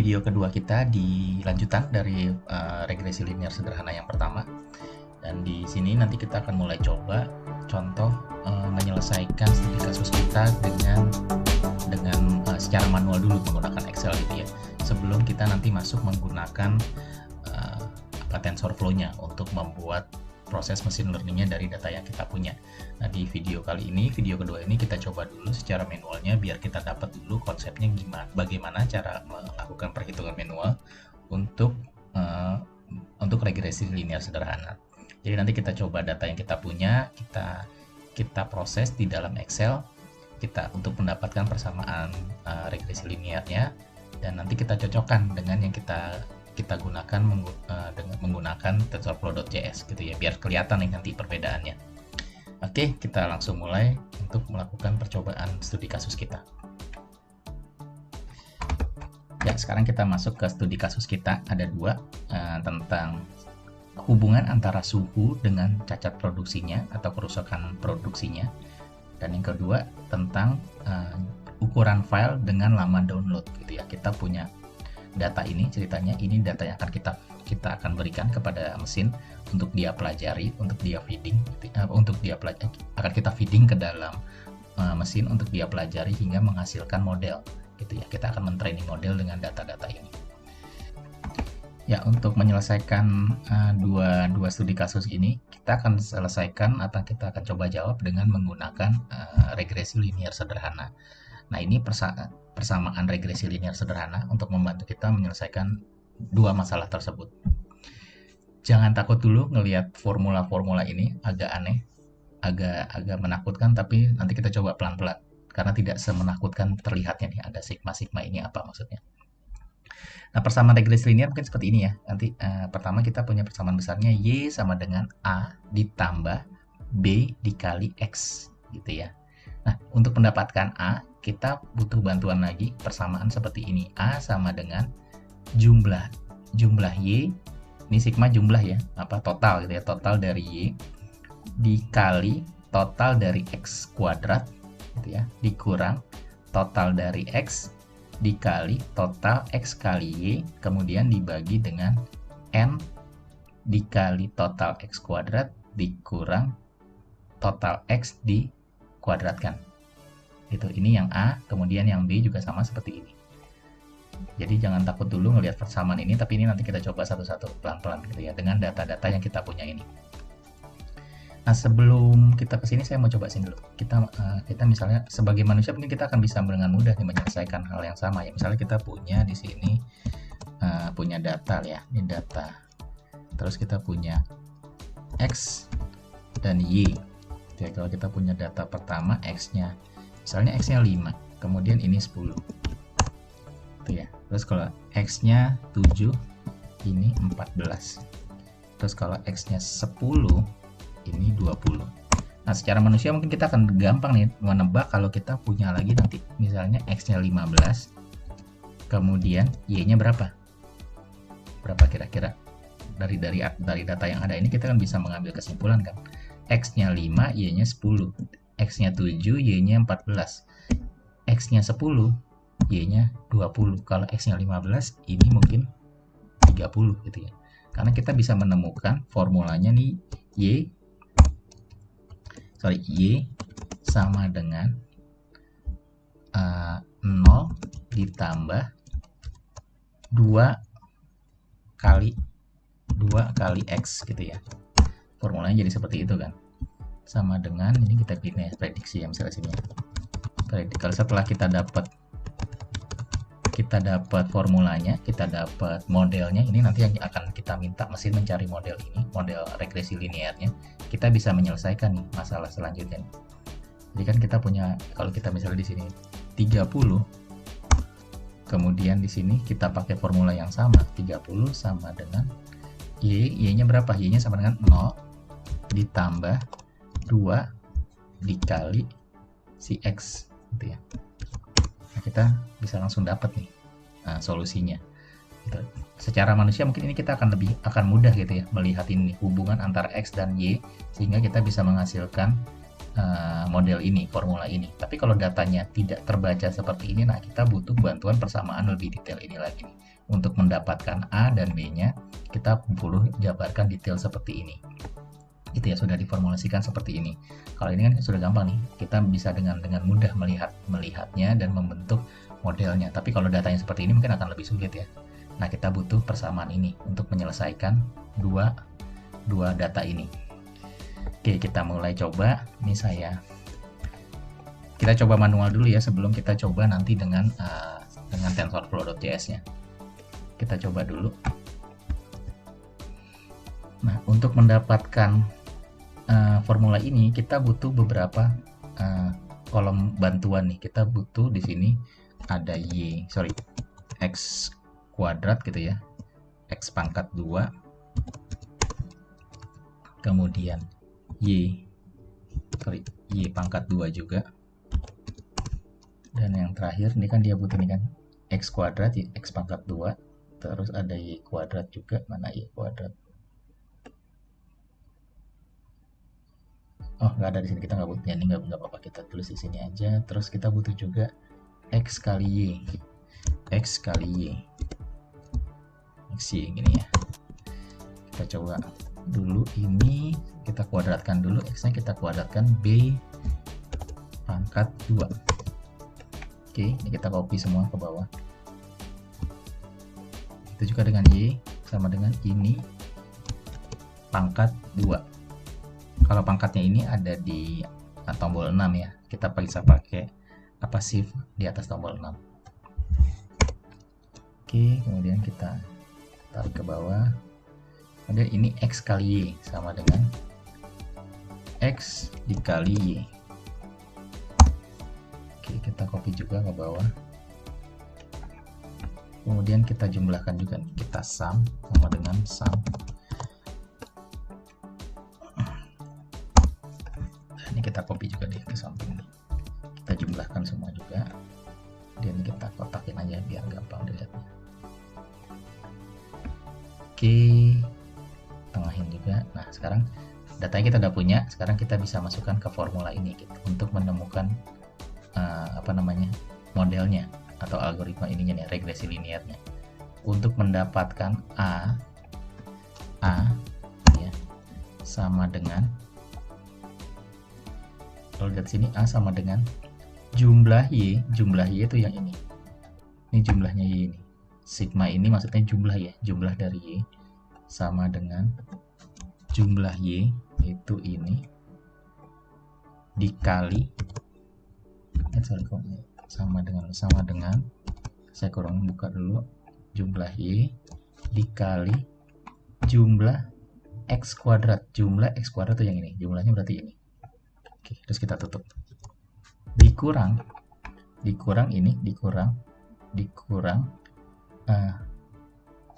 video kedua kita di lanjutan dari regresi linear sederhana yang pertama. Dan di sini nanti kita akan mulai coba contoh menyelesaikan studi kasus kita dengan secara manual dulu menggunakan Excel gitu ya. Sebelum kita nanti masuk menggunakan TensorFlow-nya untuk membuat proses machine learning-nya dari data yang kita punya. Nah, di video kali ini, video kedua ini kita coba dulu secara manualnya biar kita dapat dulu konsepnya bagaimana cara melakukan perhitungan manual untuk regresi linear sederhana. Jadi nanti kita coba data yang kita punya, kita proses di dalam Excel, kita untuk mendapatkan persamaan regresi linearnya, dan nanti kita cocokkan dengan yang kita gunakan dengan menggunakan tensorflow.js gitu ya, biar kelihatan nih nanti perbedaannya. Oke, kita langsung mulai untuk melakukan percobaan studi kasus kita. Ya, sekarang kita masuk ke studi kasus kita. Ada dua, tentang hubungan antara suhu dengan cacat produksinya atau kerusakan produksinya, dan yang kedua tentang ukuran file dengan lama download gitu ya. Kita punya data ini, ceritanya ini data yang akan kita akan berikan kepada mesin untuk dia pelajari, untuk dia feeding, akan kita feeding ke dalam mesin untuk dia pelajari hingga menghasilkan model gitu ya. Kita akan mentraining model dengan data-data ini. Ya, untuk menyelesaikan dua studi kasus ini, kita akan selesaikan atau kita akan coba jawab dengan menggunakan regresi linear sederhana. Nah, ini persamaan regresi linear sederhana untuk membantu kita menyelesaikan dua masalah tersebut. Jangan takut dulu ngelihat formula-formula ini, agak aneh, agak menakutkan, tapi nanti kita coba pelan-pelan karena tidak semenakutkan terlihatnya nih. Ada sigma ini apa maksudnya. Nah, persamaan regresi linear mungkin seperti ini ya. Nanti pertama kita punya persamaan besarnya Y sama dengan A ditambah B dikali X gitu ya. Nah, untuk mendapatkan A, kita butuh bantuan lagi, persamaan seperti ini. A sama dengan jumlah Y, ini sigma jumlah ya, total gitu ya, total dari Y dikali total dari X kuadrat gitu ya, dikurang total dari X dikali total X kali Y, kemudian dibagi dengan N dikali total X kuadrat dikurang total X dikuadratkan. Itu ini yang A, kemudian yang B juga sama seperti ini. Jadi jangan takut dulu ngelihat persamaan ini, tapi ini nanti kita coba satu-satu pelan-pelan gitu ya dengan data-data yang kita punya ini. Nah, sebelum kita ke sini saya mau coba sini dulu. Kita misalnya sebagai manusia mungkin kita akan bisa dengan mudah nih menyelesaikan hal yang sama ya. Misalnya kita punya di sini punya data ya, ini data. Terus kita punya X dan Y. Jadi kalau kita punya data pertama X-nya misalnya X-nya 5, kemudian ini 10. Tuh ya. Terus kalau X-nya 7, ini 14. Terus kalau X-nya 10, ini 20. Nah, secara manusia mungkin kita akan gampang nih menebak kalau kita punya lagi nanti misalnya X-nya 15, kemudian Y-nya berapa? Berapa kira-kira? Dari data yang ada ini kita kan bisa mengambil kesimpulan kan. X-nya 5, Y-nya 10. X-nya 7, Y-nya 14. X-nya 10, Y-nya 20. Kalau X-nya 15, ini mungkin 30 gitu ya. Karena kita bisa menemukan formulanya nih, Y sama dengan 0 ditambah 2 kali X gitu ya. Formulanya jadi seperti itu kan. Sama dengan ini kita pilih prediksi ya, misalnya sini. Kalau setelah kita dapat formulanya, kita dapat modelnya, ini nanti yang akan kita minta mesin mencari model ini, model regresi linearnya. Kita bisa menyelesaikan nih masalah selanjutnya. Jadi kan kita punya, kalau kita misalnya di sini 30, kemudian di sini kita pakai formula yang sama, 30 sama dengan Y-nya berapa? Y-nya sama dengan 0 ditambah 2 dikali si X gitu ya. Nah, kita bisa langsung dapat nih solusinya gitu. Secara manusia mungkin ini kita akan mudah gitu ya melihat ini hubungan antara X dan Y, sehingga kita bisa menghasilkan model ini, formula ini. Tapi kalau datanya tidak terbaca seperti ini, nah kita butuh bantuan persamaan lebih detail ini lagi. Untuk mendapatkan A dan B-nya, kita perlu jabarkan detail seperti ini. Itu ya, sudah diformulasikan seperti ini. Kalau ini kan sudah gampang nih, kita bisa dengan mudah melihatnya dan membentuk modelnya. Tapi kalau datanya seperti ini mungkin akan lebih sulit ya. Nah, kita butuh persamaan ini untuk menyelesaikan dua data ini. Oke, kita mulai coba. Ini kita coba manual dulu ya sebelum kita coba nanti dengan TensorFlow.js-nya. Kita coba dulu. Nah, untuk mendapatkan formula ini kita butuh beberapa kolom bantuan nih. Kita butuh di sini ada x kuadrat gitu ya, x pangkat 2, kemudian y pangkat 2 juga, dan yang terakhir ini kan dia butuh nih kan x kuadrat, x pangkat 2, terus ada y kuadrat juga. Mana y kuadrat? Oh, nggak ada di sini, kita nggak butuh ya, ini nggak apa-apa, kita tulis di sini aja. Terus kita butuh juga x kali y gini ya. Kita coba dulu ini, kita kuadratkan dulu x-nya, kita kuadratkan b pangkat 2. Oke, ini kita copy semua ke bawah. Itu juga dengan y sama dengan ini pangkat 2. Kalau pangkatnya ini ada di tombol 6 ya, kita bisa pakai shift di atas tombol 6. Oke, kemudian kita tarik ke bawah. Kemudian ini x kali y sama dengan x dikali y. Oke, kita copy juga ke bawah. Kemudian kita jumlahkan juga, kita sum sama dengan sum. Ini kita copy juga di samping ini. Kita jumlahkan semua juga. Dan kita kotakin aja biar gampang dilihatnya. Oke, tengahin juga. Nah, sekarang datanya kita udah punya. Sekarang kita bisa masukkan ke formula ini gitu, untuk menemukan modelnya atau algoritma ininya nih, regresi linearnya. Untuk mendapatkan A ya, sama dengan, kalau lihat sini A sama dengan jumlah y itu yang ini. Ini jumlahnya y ini. Sigma ini maksudnya jumlah ya, jumlah dari y sama dengan jumlah y itu ini dikali sama dengan saya kurang buka dulu, jumlah y dikali jumlah x kuadrat. Jumlah x kuadrat itu yang ini, jumlahnya berarti ini. Oke, terus kita tutup. Dikurang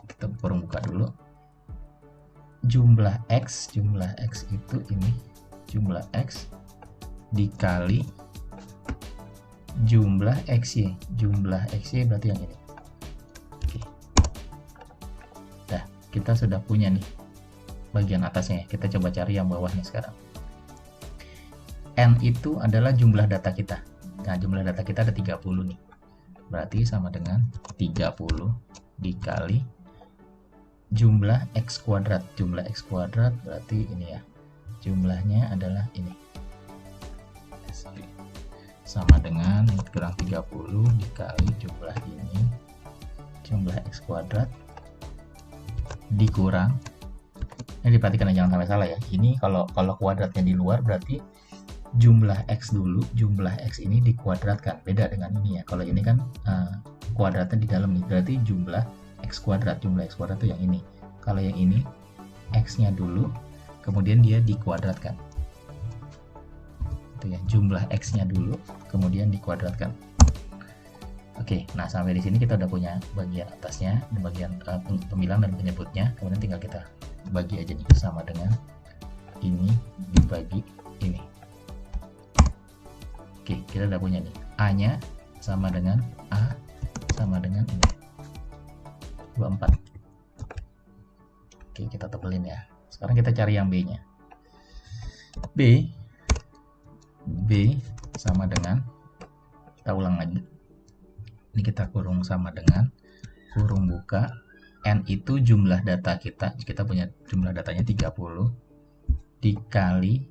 kita kurang buka dulu, jumlah x itu ini, jumlah x dikali jumlah xy berarti yang ini. Oke, nah kita sudah punya nih bagian atasnya. Kita coba cari yang bawahnya sekarang. N itu adalah jumlah data kita. Nah, jumlah data kita ada 30 nih. Berarti sama dengan 30 dikali jumlah x kuadrat. Jumlah x kuadrat berarti ini ya. Jumlahnya adalah ini. Sama dengan kurang 30 dikali jumlah ini. Jumlah x kuadrat dikurang. Ini diperhatikan jangan sampai salah ya. Ini kalau kuadratnya di luar berarti jumlah x dulu, jumlah x ini dikuadratkan. Beda dengan ini ya. Kalau ini kan kuadratnya di dalam nih, berarti jumlah x kuadrat. Jumlah x kuadrat itu yang ini. Kalau yang ini x-nya dulu, kemudian dia dikuadratkan. Itu ya, jumlah x-nya dulu, kemudian dikuadratkan. Oke, nah sampai di sini kita udah punya bagian atasnya, bagian pembilang dan penyebutnya. Kemudian tinggal kita bagi aja nih, sama dengan ini dibagi ini. Oke, kita udah punya nih, A-nya sama dengan A sama dengan ini 24. Oke, kita tebelin ya. Sekarang kita cari yang B-nya. B B sama dengan, kita ulang lagi, ini kita kurung sama dengan, kurung buka, N itu jumlah data kita punya jumlah datanya 30, dikali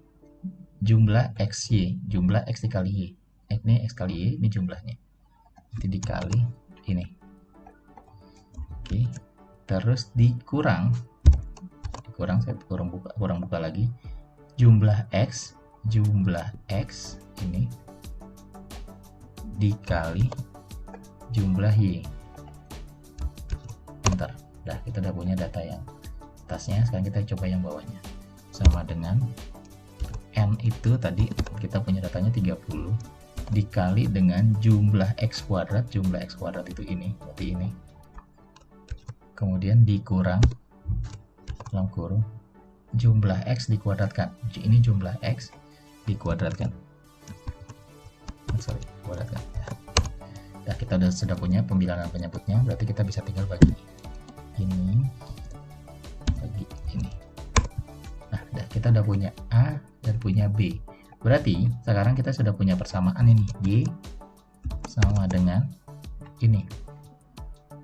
jumlah XY, jumlah X dikali Y, ini X kali Y, ini jumlahnya, nanti dikali ini. Oke, terus dikurang, saya kurang buka lagi, jumlah X ini dikali jumlah Y. Bentar, kita udah punya data yang atasnya, sekarang kita coba yang bawahnya, sama dengan N itu tadi kita punya datanya 30 dikali dengan jumlah X kuadrat itu ini, berarti ini, kemudian dikurang dalam kurung jumlah X dikuadratkan, ini jumlah X dikuadratkan, kuadratkan. Nah, kita sudah punya pembilangan penyebutnya, berarti kita bisa tinggal bagi ini bagi ini. Nah, kita udah punya A dan punya B, berarti sekarang kita sudah punya persamaan ini, Y sama dengan ini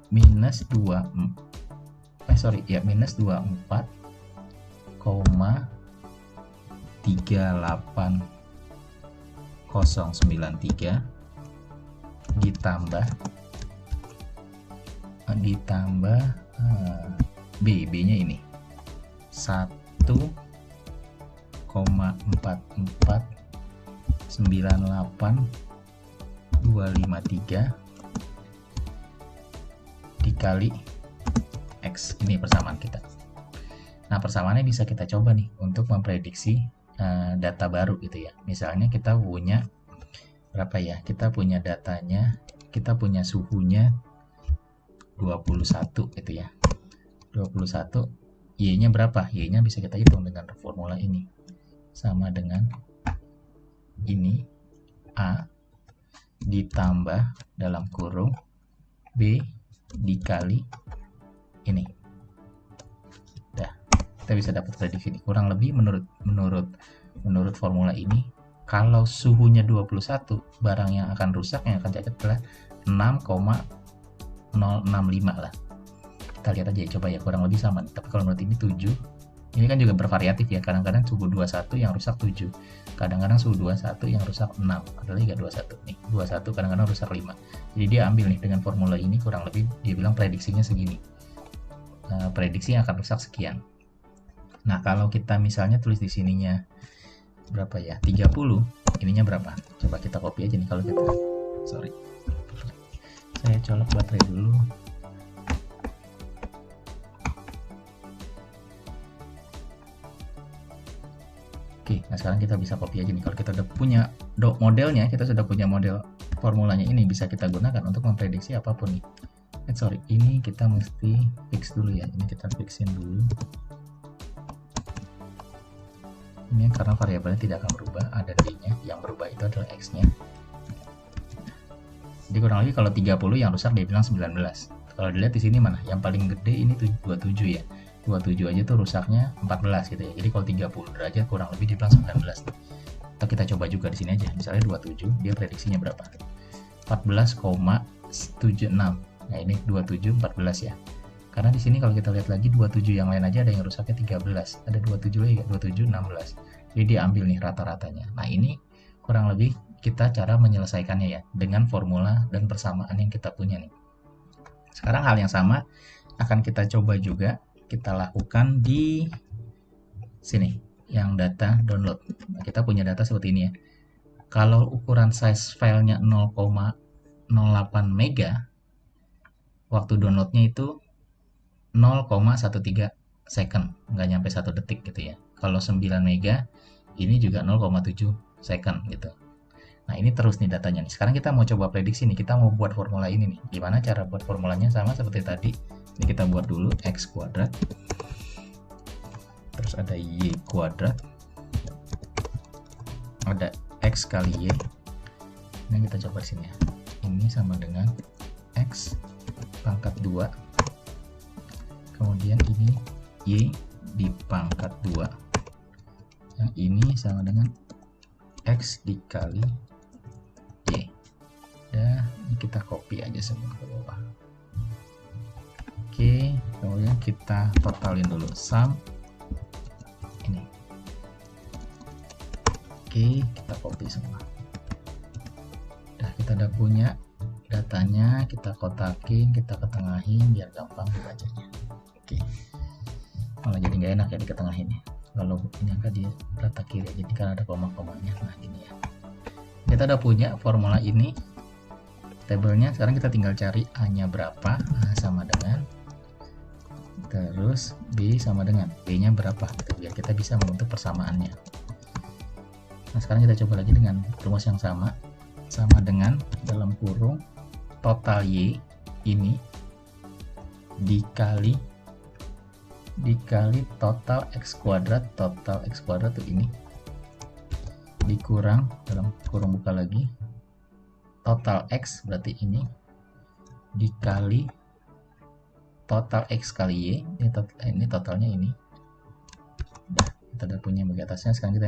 minus 24,38093 ditambah B-nya ini 1,4498253 dikali X, ini persamaan kita. Nah, persamaannya bisa kita coba nih untuk memprediksi data baru gitu ya. Misalnya kita punya berapa ya, kita punya datanya, kita punya suhunya 21 gitu ya, 21, Y-nya berapa, Y-nya bisa kita hitung dengan formula ini, sama dengan ini A ditambah dalam kurung B dikali ini. Kita bisa dapat prediksi ini kurang lebih menurut formula ini, kalau suhunya 21, barang yang akan rusak, yang akan cacat adalah 6,065 lah. Kita lihat aja ya, coba ya, kurang lebih sama. Tapi kalau menurut ini 7, ini kan juga bervariatif ya, kadang-kadang suhu 21 yang rusak 7, kadang-kadang suhu 21 yang rusak 6, ada lagi 21 nih, 21 kadang-kadang rusak 5. Jadi dia ambil nih dengan formula ini, kurang lebih dia bilang prediksinya segini, prediksi yang akan rusak sekian. Nah, kalau kita misalnya tulis di sininya berapa ya, 30, ininya berapa, coba kita copy aja nih. Kalau kita, saya colok baterai dulu. Oke, nah sekarang kita bisa copy aja nih. Kalau kita udah punya modelnya, kita sudah punya model formulanya, ini bisa kita gunakan untuk memprediksi apapun nih. Ini kita mesti fix dulu ya, ini kita fixin dulu. Ini karena variabelnya tidak akan berubah, ada D-nya, yang berubah itu adalah X-nya. Jadi kurang lebih kalau 30 yang rusak dia bilang 19. Kalau dilihat di sini mana, yang paling gede ini 27 ya. 27 aja tuh rusaknya 14 gitu ya. Jadi kalau 30 derajat kurang lebih dia bilang 19. Atau kita coba juga di sini aja. Misalnya 27, dia prediksinya berapa? 14,76. Nah, ini 27 14 ya. Karena di sini kalau kita lihat lagi 27 yang lain aja ada yang rusaknya 13, ada 27 lagi, 27 16. Jadi dia ambil nih rata-ratanya. Nah, ini kurang lebih kita cara menyelesaikannya ya, dengan formula dan persamaan yang kita punya nih. Sekarang hal yang sama akan kita coba juga kita lakukan di sini, yang data download. Nah, kita punya data seperti ini ya. Kalau ukuran size filenya 0,08 mega, waktu downloadnya itu 0,13 second, nggak nyampe 1 detik gitu ya. Kalau 9 mega, ini juga 0,7 second gitu. Nah, ini terus nih datanya nih. Sekarang kita mau coba prediksi nih, kita mau buat formula ini nih. Gimana cara buat formulanya? Sama seperti tadi. Ini kita buat dulu X kuadrat, terus ada Y kuadrat, ada X kali Y. Ini kita coba di sini ya. Ini sama dengan X pangkat 2, kemudian ini Y di pangkat 2, yang ini sama dengan X dikali Y. Nah, ini kita copy aja semua ke bawah. Oke, kemudian kita totalin dulu sum ini. Oke, kita copy semua. Nah, kita udah punya datanya, kita kotakin, kita ketengahin biar gampang dibacanya. Oke, malah jadi nggak enak ya di ketengahin ya. Kalau ini angka di data kiri, jadi kan ada koma-komanya. Nah, gini ya. Kita udah punya formula ini, tabelnya. Sekarang kita tinggal cari A-nya berapa. A sama dengan, terus B sama dengan, B-nya berapa, gitu, biar kita bisa membentuk persamaannya. Nah, sekarang kita coba lagi dengan rumus yang sama dengan dalam kurung total Y ini dikali total X kuadrat tuh ini, dikurang dalam kurung buka lagi total X, berarti ini dikali total X kali Y, ini totalnya ini. Nah, kita udah punya bagian atasnya. Sekarang kita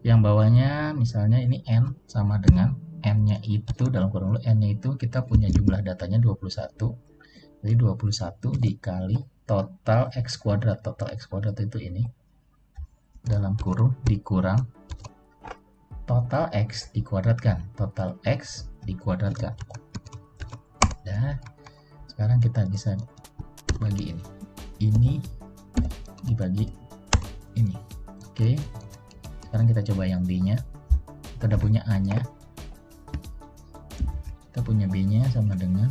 yang bawahnya misalnya ini N sama dengan N-nya itu, dalam kurung dulu N-nya itu kita punya jumlah datanya 21. Jadi 21 dikali total X kuadrat itu ini, dalam kurung dikurang total X dikuadratkan. Nah, sekarang kita bisa bagi ini dibagi ini. Oke, sekarang kita coba yang B nya. Kita udah punya A nya, kita punya B nya sama dengan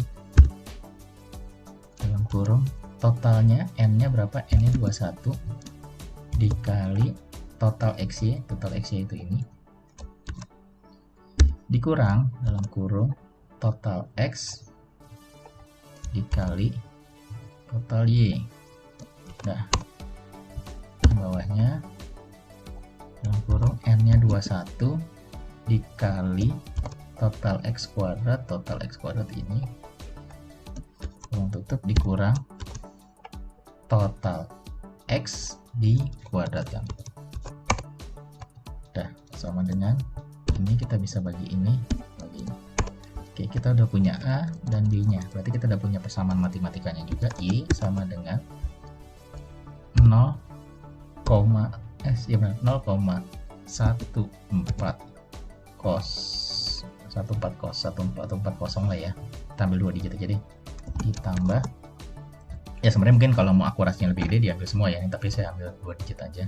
dalam kurung totalnya N nya berapa, N nya 21 dikali total X Y itu ini, dikurang dalam kurung total X dikali total Y. Nah, bawahnya dalam kurung N nya 21 dikali total X kuadrat ini, kurung tutup, dikurang total X dikuadratkan. Nah, sama dengan ini, kita bisa bagi ini. Oke, kita udah punya A dan B nya, berarti kita udah punya persamaan matematikanya juga. Y sama dengan 0,14 cos 140 lah ya, kita ambil 2 digit aja deh, ditambah ya, sebenarnya mungkin kalau mau akurasinya lebih gede diambil semua ya, tapi saya ambil 2 digit aja.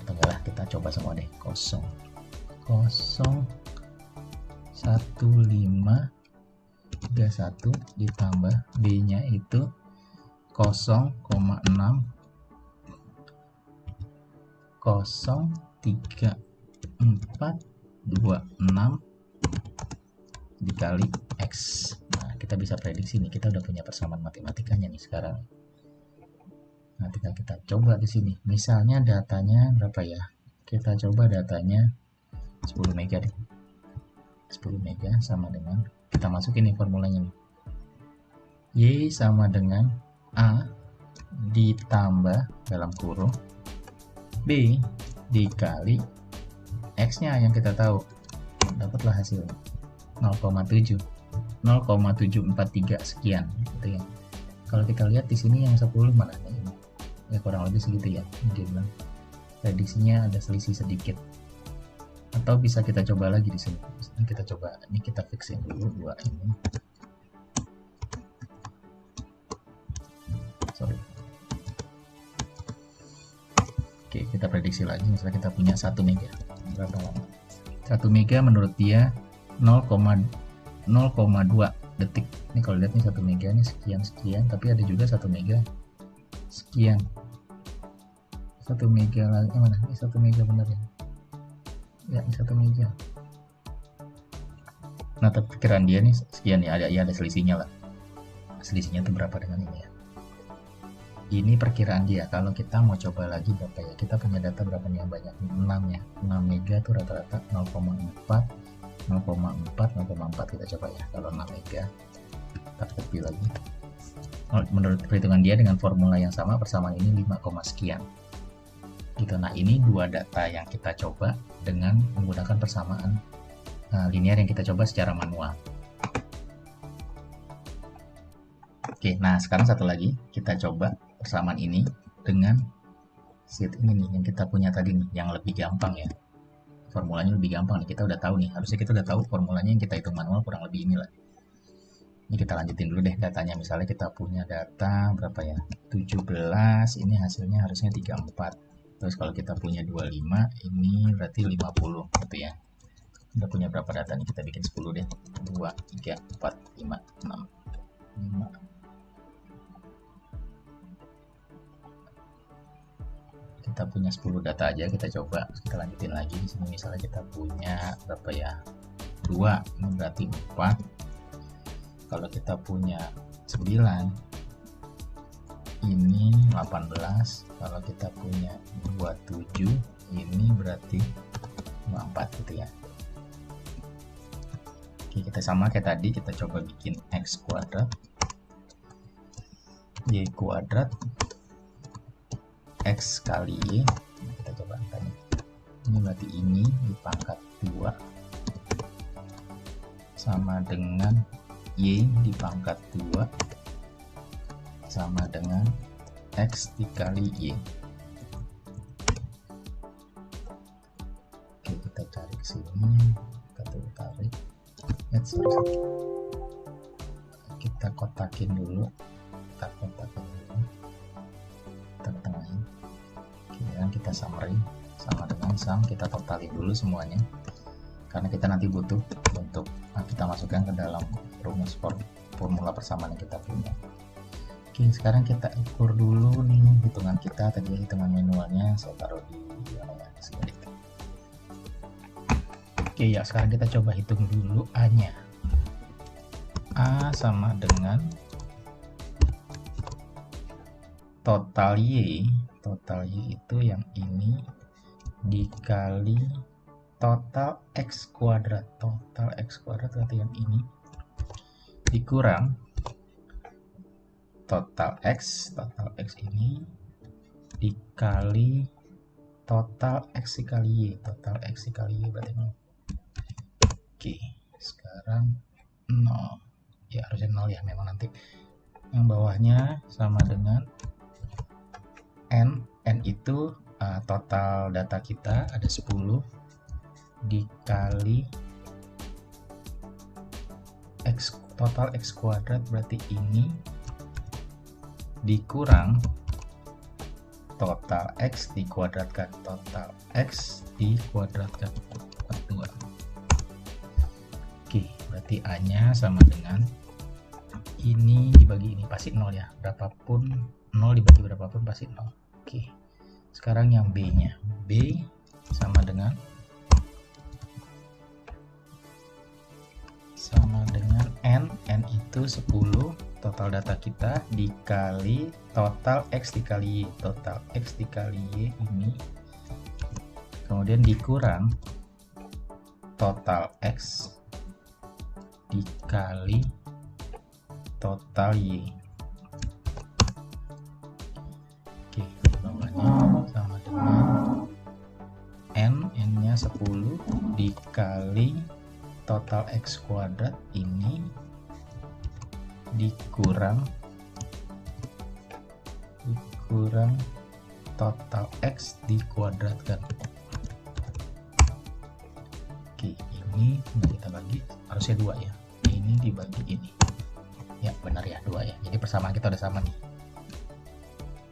Tengahlah, kita coba semua deh. 0,1531 ditambah B nya itu 0,03426 dikali X. Nah, kita bisa prediksi nih, kita udah punya persamaan matematikanya nih sekarang. Nah, tinggal kita coba di sini. Misalnya datanya berapa ya? Kita coba datanya 10 mega deh. 10 mega sama dengan, kita masukin nih formulanya nih. Y sama dengan A ditambah dalam kurung B dikali X-nya yang kita tahu. Dapatlah hasilnya 0,743 sekian gitu ya. Kalau kita lihat di sini yang 10 mana nih? Ya kurang lebih segitu ya. Dia bilang prediksinya ada selisih sedikit. Atau bisa kita coba lagi di sini. Kita coba, ini kita fixin dulu 2 ini. Sorry. Oke, kita prediksi lagi. Misalnya kita punya 1 mega. Berapa lama? 1 mega menurut dia 0,2 detik. Ini kalau lihat nih 1 mega ini sekian, tapi ada juga 1 mega sekian. 1 mega lagi mana? Ini 1 mega benar ya? Ya, ini 1 mega. Nah, tapi perkiraan dia nih sekian ya, ada selisihnya lah. Selisihnya itu berapa dengan ini ya? Ini perkiraan dia. Kalau kita mau coba lagi berapa ya? Kita punya data berapa nih yang banyak? 6 ya. 6 mega tuh rata-rata 0,4 kita coba ya. Kalau 6 mega kita copy lagi. Menurut perhitungan dia dengan formula yang sama, persamaan ini 5, sekian. gitu. Nah, ini dua data yang kita coba dengan menggunakan persamaan linear yang kita coba secara manual. Oke, nah sekarang satu lagi kita coba persamaan ini dengan sheet ini nih yang kita punya tadi nih, yang lebih gampang ya. Formulanya lebih gampang nih, kita udah tahu nih, harusnya kita udah tahu formulanya yang kita hitung manual kurang lebih inilah. Ini kita lanjutin dulu deh datanya, misalnya kita punya data berapa ya, 17, ini hasilnya harusnya 34. Terus kalau kita punya 25, ini berarti 50 gitu ya. Udah punya berapa data nih, kita bikin 10 deh, 2, 3, 4, 5, 6, 5. Kita punya 10 data aja, kita coba, kita lanjutin lagi. Di sini misalnya kita punya berapa ya, 2, ini berarti 4. Kalau kita punya 9, ini 18. Kalau kita punya 27, ini berarti 24 gitu ya. Oke, kita sama kayak tadi, kita coba bikin x kuadrat, y kuadrat, x kali y. Nah, kita coba angkanya. Ini berarti ini dipangkat 2 sama dengan y dipangkat 2 sama dengan x dikali y. Oke, kita cari ke sini, kita tarik. Kita kotakin dulu, kita tengahin. Kemudian kita summary sama dengan sum, kita totalin dulu semuanya karena kita nanti butuh untuk kita masukkan ke dalam rumus formula persamaan yang kita punya. Oke, sekarang kita ukur dulu nih hitungan kita tadi, hitungan manualnya saya taruh di sini. Oke ya, sekarang kita coba hitung dulu A nya. A sama dengan total Y itu yang ini dikali total X kuadrat berarti yang ini dikurang total X ini dikali total X dikali Y, berarti 0. Oke, sekarang 0 ya, harusnya 0 ya, memang nanti yang bawahnya sama dengan N itu total data kita ada 10 dikali X, total X kuadrat berarti ini dikurang total X dikuadratkan, total X dikuadratkan 2. Oke, berarti A nya sama dengan ini dibagi ini, pasti 0 ya, berapapun 0 dibagi berapapun pasti 0. Oke, sekarang yang B nya, B sama dengan N itu 10 total data kita dikali total X dikali Y, total X dikali Y ini, kemudian dikurang total X dikali total Y. Oke, bawahnya sama dengan N nya 10 dikali total X kuadrat ini dikurang total X dikuadratkan. Oke, ini kita bagi, harusnya 2 ya, ini dibagi ini ya, benar ya, 2 ya, jadi persamaan kita udah sama nih.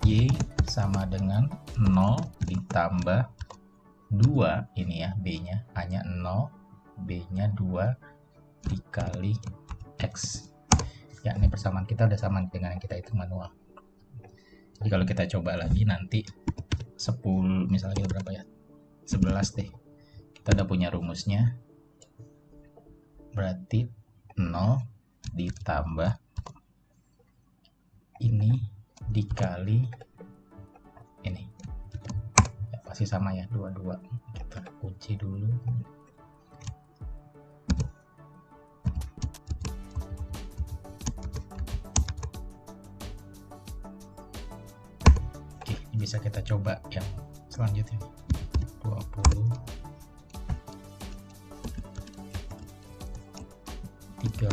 Y sama dengan 0 ditambah 2 ini ya, B nya, A nya 0, B nya 2 dikali X ya, ini persamaan kita udah sama dengan yang kita hitung manual. Jadi kalau kita coba lagi nanti 10 misalnya berapa ya, 11 deh, kita udah punya rumusnya, berarti 0 ditambah ini dikali ini ya, pasti sama ya, 22. Kita kunci dulu. Bisa kita coba yang selanjutnya 20, 30,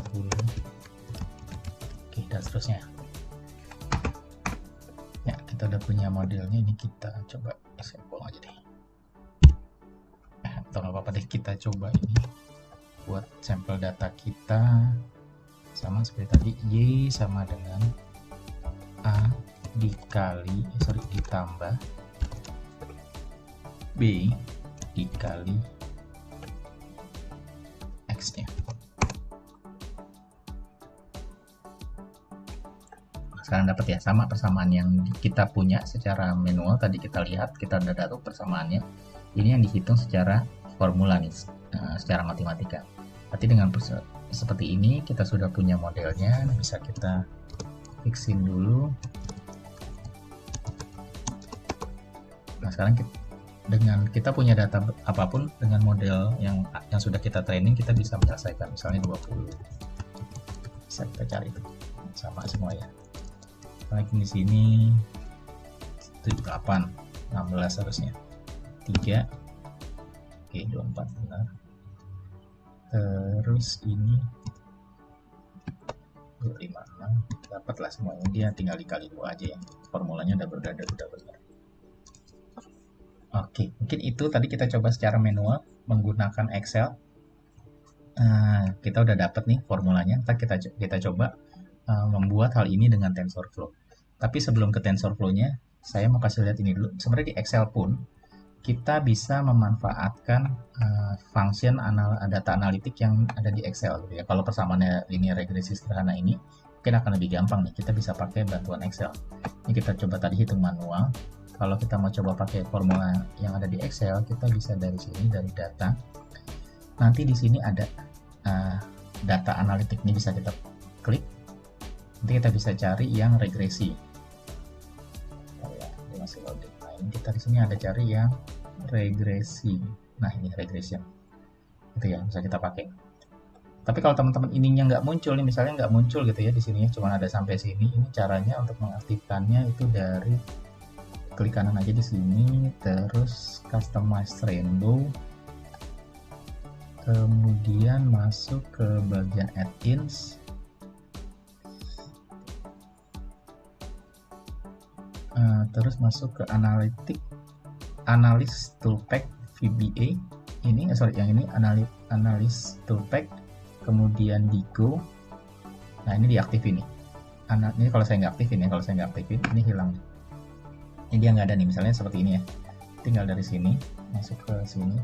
oke, dan seterusnya. Ya, kita udah punya modelnya, ini kita coba sampel aja deh. Atau nggak apa-apa deh, kita coba ini buat sampel data kita sama seperti tadi, Y sama dengan A ditambah B dikali X-nya. Sekarang dapat ya, sama persamaan yang kita punya secara manual. Tadi kita lihat, kita udah dapat persamaannya. Ini yang dihitung secara formula nih, secara matematika. Berarti dengan seperti ini kita sudah punya modelnya, bisa kita fixin dulu. Nah, sekarang dengan kita punya data apapun, dengan model yang sudah kita training, kita bisa menyelesaikan. Misalnya 20, bisa kita cari itu sama semua ya. Lagi di sini 8, 16 harusnya 3, oke, 24 benar. Terus ini 256, dapatlah semuanya. Dia tinggal dikali 2 aja ya, formulanya udah benar. Oke, mungkin itu tadi kita coba secara manual menggunakan Excel. Kita udah dapat nih formulanya. Ntar kita coba membuat hal ini dengan TensorFlow. Tapi sebelum ke TensorFlow-nya, saya mau kasih lihat ini dulu. Sebenarnya di Excel pun kita bisa memanfaatkan function data analitik yang ada di Excel gitu ya. Kalau persamaannya linear regresi sederhana ini mungkin akan lebih gampang nih. Kita bisa pakai bantuan Excel. Ini kita coba tadi hitung manual. Kalau kita mau coba pakai formula yang ada di Excel, kita bisa dari sini, dari data. Nanti di sini ada data analitik, ini bisa kita klik. Nanti kita bisa cari yang regresi. Dia masih loading. Nah, ini kita di sini ada cari yang regresi. Nah, ini regression. Itu ya, bisa kita pakai. Tapi kalau teman-teman ininya nggak muncul nih, misalnya nggak muncul gitu ya di sini, cuma ada sampai sini. Ini caranya untuk mengaktifkannya itu dari klik kanan aja di sini, terus customize rainbow, kemudian masuk ke bagian add-ins, terus masuk ke analyst toolpack VBA. Ini yang ini analyst toolpack, kemudian di go. Nah, ini diaktifin nih. Ini kalau saya nggak aktifin ya, kalau saya nggak aktifin ini hilang. Ini dia nggak ada nih, misalnya seperti ini ya. Tinggal dari sini masuk ke sini,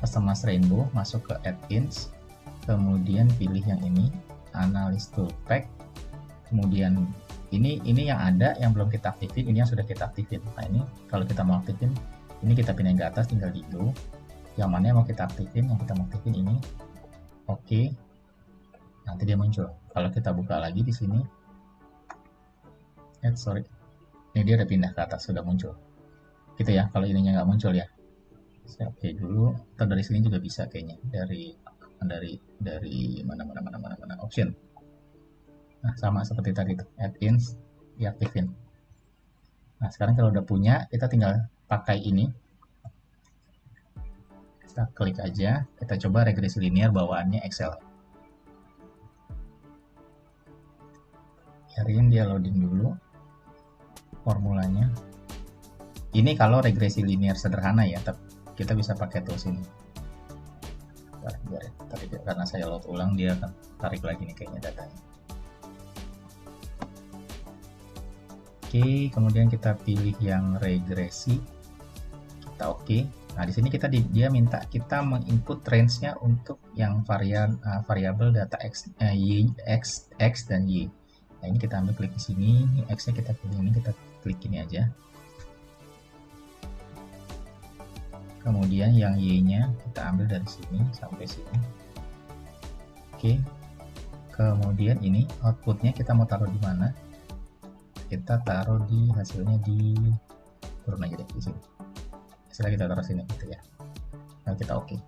customize rainbow, masuk ke add-ins, kemudian pilih yang ini analyst toolpack, kemudian ini yang ada yang belum kita aktifin, ini yang sudah kita aktifin. Nah, ini kalau kita mau aktifin, ini kita pindahin ke atas, tinggal di go. Yang mana yang mau kita aktifin, yang kita mau aktifin ini, oke. Nanti dia muncul. Kalau kita buka lagi di sini, ini dia udah pindah ke atas, sudah muncul. Gitu ya, kalau ininya nggak muncul ya. Saya oke dulu, atau dari sini juga bisa kayaknya, dari mana option. Nah, sama seperti tadi tuh, add-ins diaktifin. Nah, sekarang kalau udah punya, kita tinggal pakai ini. Kita klik aja, kita coba regresi linear bawaannya Excel. Biarin dia loading dulu formulanya. Ini kalau regresi linear sederhana ya, tapi kita bisa pakai tools ini. Karena saya load ulang, dia akan tarik lagi nih kayaknya datanya. Oke, kemudian kita pilih yang regresi, kita oke. Nah, di sini dia minta kita menginput range-nya untuk yang variabel data x dan y. Nah, ini kita ambil klik di sini, ini x-nya kita pilih, ini kita klik ini aja. Kemudian yang y-nya kita ambil dari sini sampai sini. Oke. Kemudian ini outputnya kita mau taruh di mana? Kita taruh di hasilnya di turun aja deh di sini. Hasilnya kita taruh sini gitu ya. Nah, kita oke.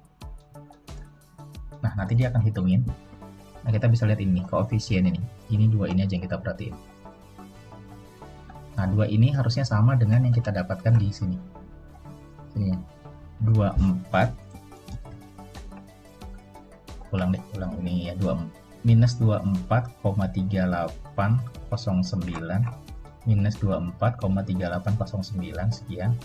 Nah, nanti dia akan hitungin. Nah, kita bisa lihat ini koefisien ini. Ini dua ini aja yang kita perhatiin. Nah, dua ini harusnya sama dengan yang kita dapatkan di sini. Sini ya. 24 ulang ini ya, minus 24,3809 minus 24,3809 sekian,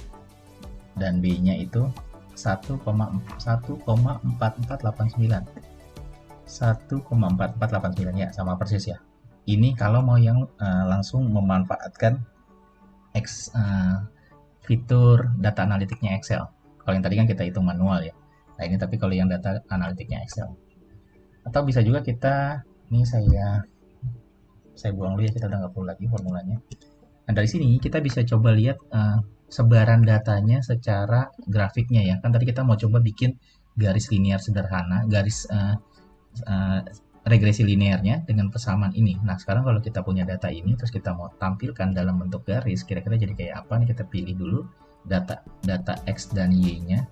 dan B nya itu 1,4489 ya, sama persis ya. Ini kalau mau yang langsung memanfaatkan fitur data analitiknya Excel. Kalau yang tadi kan kita hitung manual ya. Nah ini tapi kalau yang data analitiknya Excel. Atau bisa juga kita, ini saya buang dulu ya, kita udah nggak perlu lagi formulanya. Nah dari sini kita bisa coba lihat sebaran datanya secara grafiknya ya. Kan tadi kita mau coba bikin garis linear sederhana, garis regresi linearnya dengan persamaan ini. Nah sekarang kalau kita punya data ini, terus kita mau tampilkan dalam bentuk garis, kira-kira jadi kayak apa nih? Kita pilih dulu data X dan Y-nya,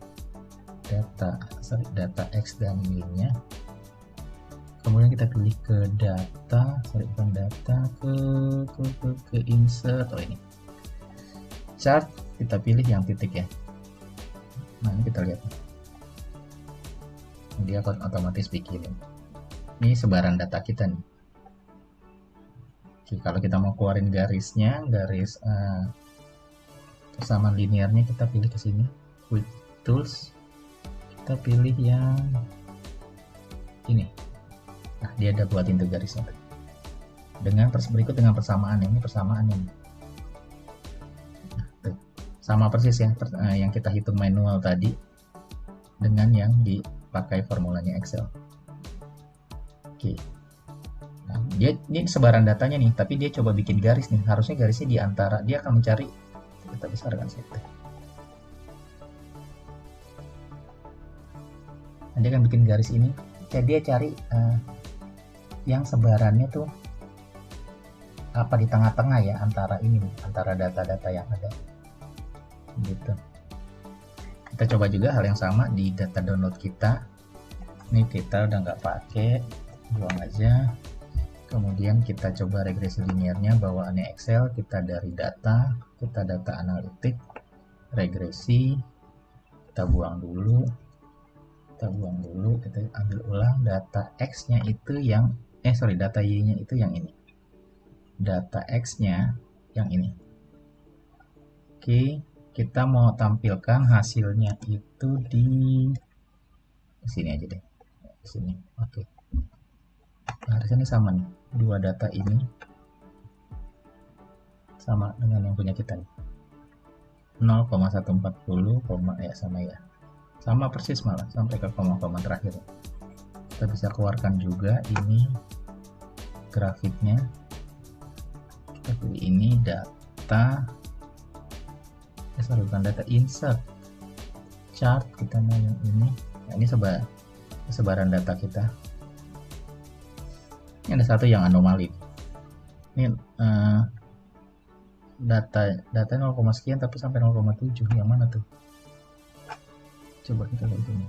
data X dan Y-nya. Kemudian kita pilih ke data, ke insert, ini chart, kita pilih yang titik ya. Nah ini kita lihat, dia akan otomatis bikin ini sebaran data kita nih. Oke, kalau kita mau keluarin garisnya, garis persamaan linearnya, kita pilih ke sini, quick tools, kita pilih yang ini. Nah, dia ada buatin tuh garisnya. Dengan berikut dengan persamaan ini, Nah, tuh. Sama persis yang kita hitung manual tadi dengan yang dipakai formulanya Excel. Oke. Nah, dia ini sebaran datanya nih, tapi dia coba bikin garis nih. Harusnya garisnya di antara, dia akan mencari, kita besarkan situ. Nah, dia akan bikin garis ini. Jadi dia cari yang sebarannya tuh apa di tengah-tengah ya, antara ini nih, antara data-data yang ada gitu. Kita coba juga hal yang sama di data download kita. Ini kita udah nggak pakai, buang aja. Kemudian kita coba regresi linearnya bawaannya Excel, kita dari data, kita data analitik, regresi, kita buang dulu, kita ambil ulang. Data X-nya itu yang data Y-nya itu yang ini, data X-nya yang ini. Oke, kita mau tampilkan hasilnya itu di sini aja deh, di sini. Oke, harusnya ini sama nih, dua data ini sama dengan yang punya kita nih, 0,140, sama persis, malah sampai ke koma-koma terakhir. Kita bisa keluarkan juga ini grafiknya. Kita pilih ini data, bukan data, insert chart, kita mau yang ini. Nah, ini sebaran data kita. Ini ada satu yang anomali. Ini data 0, sekian tapi sampai 0,7. Yang mana tuh? Coba kita lihat ini.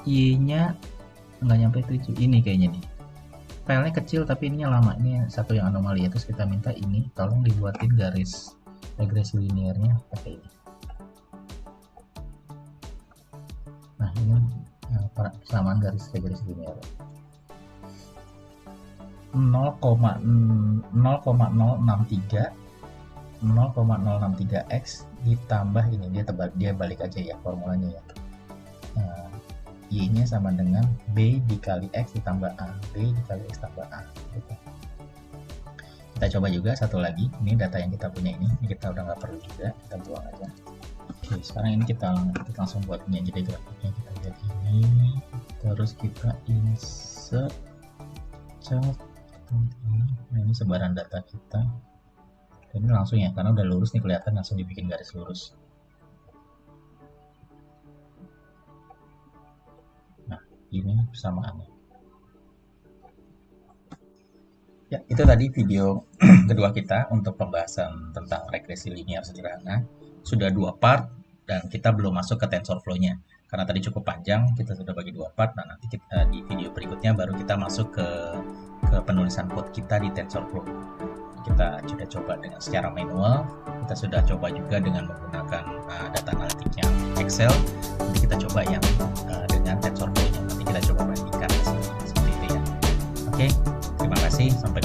Y-nya nggak nyampe 7. Ini kayaknya nih. Filenya kecil tapi ininya lama. Ini satu yang anomali ya. Terus kita minta ini tolong dibuatin garis regresi linearnya pakai ini. Nah ini persamaan garis regresi linear 0,063 ditambah ini, dia balik aja ya formulanya ya. Y-nya sama dengan B dikali X ditambah A, B dikali X tambah A gitu. Kita coba juga satu lagi, ini data yang kita punya ini kita udah nggak perlu juga, kita buang aja. Oke, sekarang ini kita langsung buat ini aja deh grafiknya. Kita lihat ini, terus kita insert chart. Nah ini sebaran data kita, dan ini langsung ya, karena udah lurus nih, kelihatan langsung dibikin garis lurus. Nah ini persamaannya ya. Itu tadi video kedua kita untuk pembahasan tentang regresi linear sederhana. Sudah 2 part dan kita belum masuk ke TensorFlow-nya karena tadi cukup panjang, kita sudah bagi 2 part. Nah nanti di video berikutnya baru kita masuk ke penulisan code kita di TensorFlow. kita sudah coba dengan secara manual, kita sudah coba juga dengan menggunakan data analitiknya Excel. Nanti kita coba yang dengan TensorFlow-nya. Nanti kita coba bandingkan seperti itu ya. Oke, terima kasih. Sampai